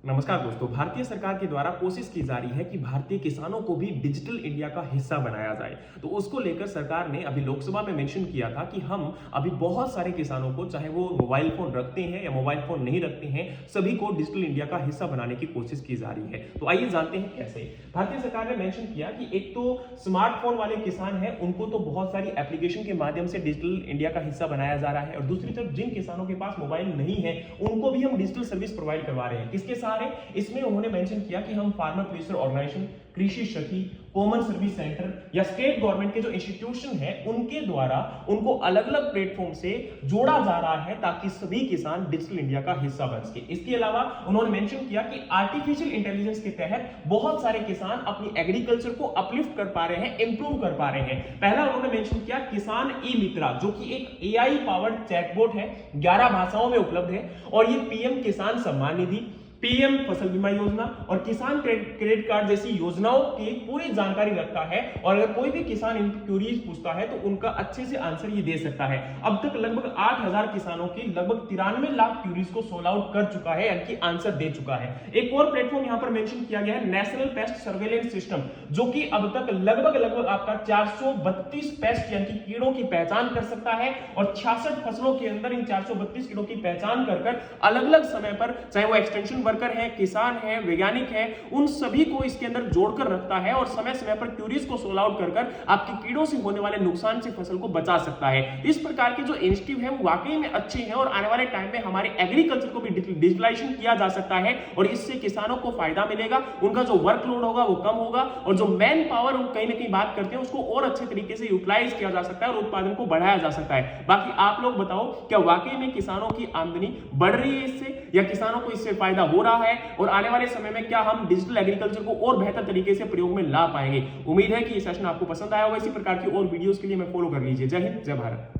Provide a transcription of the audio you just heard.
नमस्कार दोस्तों। भारतीय सरकार के द्वारा कोशिश की जा रही है कि भारतीय किसानों को भी डिजिटल इंडिया का हिस्सा बनाया जाए। तो उसको लेकर सरकार ने अभी लोकसभा में मेंशन किया था कि हम अभी बहुत सारे किसानों को, चाहे वो मोबाइल फोन रखते हैं या मोबाइल फोन नहीं रखते हैं, सभी को डिजिटल इंडिया का हिस्सा बनाने की कोशिश की जा रही है। तो आइए जानते हैं कैसे। भारतीय सरकार ने मेंशन किया कि एक तो स्मार्टफोन वाले किसान हैं, उनको तो बहुत सारी एप्लीकेशन के माध्यम से डिजिटल इंडिया का हिस्सा बनाया जा रहा है, और दूसरी तरफ जिन किसानों के पास मोबाइल नहीं है उनको भी हम डिजिटल सर्विस प्रोवाइड करवा रहे हैं। किसके सहारे? इसमें उन्होंने मेंशन किया कि हम फार्मर प्रोड्यूसर ऑर्गेनाइजेशन, कृषि सखी, कॉमन सर्विस सेंटर या स्टेट गवर्नमेंट के जो इंस्टीट्यूशन है उनके द्वारा उनको अलग अलग प्लेटफॉर्म से जोड़ा जा रहा है ताकि सभी किसान डिजिटल इंडिया का हिस्सा बन सके। इसके अलावा उन्होंने मेंशन किया कि आर्टिफिशियल इंटेलिजेंस के तहत बहुत सारे किसान अपनी एग्रीकल्चर को अपलिफ्ट कर पा रहे हैं, इंप्रूव कर पा रहे हैं। पहला उन्होंने मेंशन किया किसान ई मित्रा, जो कि एक एआई पावर्ड चैटबॉट है, 11 भाषाओं में उपलब्ध है, और ये पीएम किसान सम्मान निधि, पीएम फसल बीमा योजना और किसान क्रेडिट कार्ड जैसी योजनाओं की पूरी जानकारी रखता है। और अगर कोई भी किसान इन क्वेरीज पूछता है तो उनका अच्छे से आंसर ये दे सकता है। अब तक लगभग 8000 किसानों की लगभग 93 लाख क्वेरीज को सोल्व आउट कर चुका है, यानी आंसर दे चुका है। एक और प्लेटफॉर्म यहां पर मेंशन किया गया है, नेशनल पेस्ट सर्वेलेंस सिस्टम, जो कि अब तक लगभग आपका 432 पेस्ट यानी कि कीड़ों की पहचान कर सकता है, और 66 फसलों के अंदर इन 432 कीड़ों की पहचान कर अलग अलग समय पर, चाहे वो एक्सटेंशन वर्कर है, किसान है, वैज्ञानिक है, उन सभी को इसके अंदर जोड़कर रखता है और समय समय पर क्वेरीज को सोल्व आउट कर आपके कीड़ों से होने वाले नुकसान से फसल को बचा सकता है। इस प्रकार के जो इनिशिएटिव है वो वाकई में अच्छे हैं, और आने वाले टाइम में हमारे एग्रीकल्चर को भी डिजिटलाइजेशन किया जा सकता है, और इससे किसानों को फायदा मिलेगा, उनका जो वर्कलोड होगा वो कम होगा, और जो मैन पावर कहीं ना कहीं बात करते हैं उसको और अच्छे तरीके से यूटिलाइज किया जा सकता है और उत्पादन को बढ़ाया जा सकता है। बाकी आप लोग बताओ, क्या वाकई में किसानों की आमदनी बढ़ रही है इससे, या किसानों को इससे फायदा हो रहा है, और आने वाले समय में क्या हम डिजिटल एग्रीकल्चर को और बेहतर तरीके से प्रयोग में ला पाएंगे? उम्मीद है कि ये सेशन आपको पसंद आया होगा। इसी प्रकार की और वीडियोस के लिए मैं फॉलो कर लीजिए। जय हिंद, जय भारत।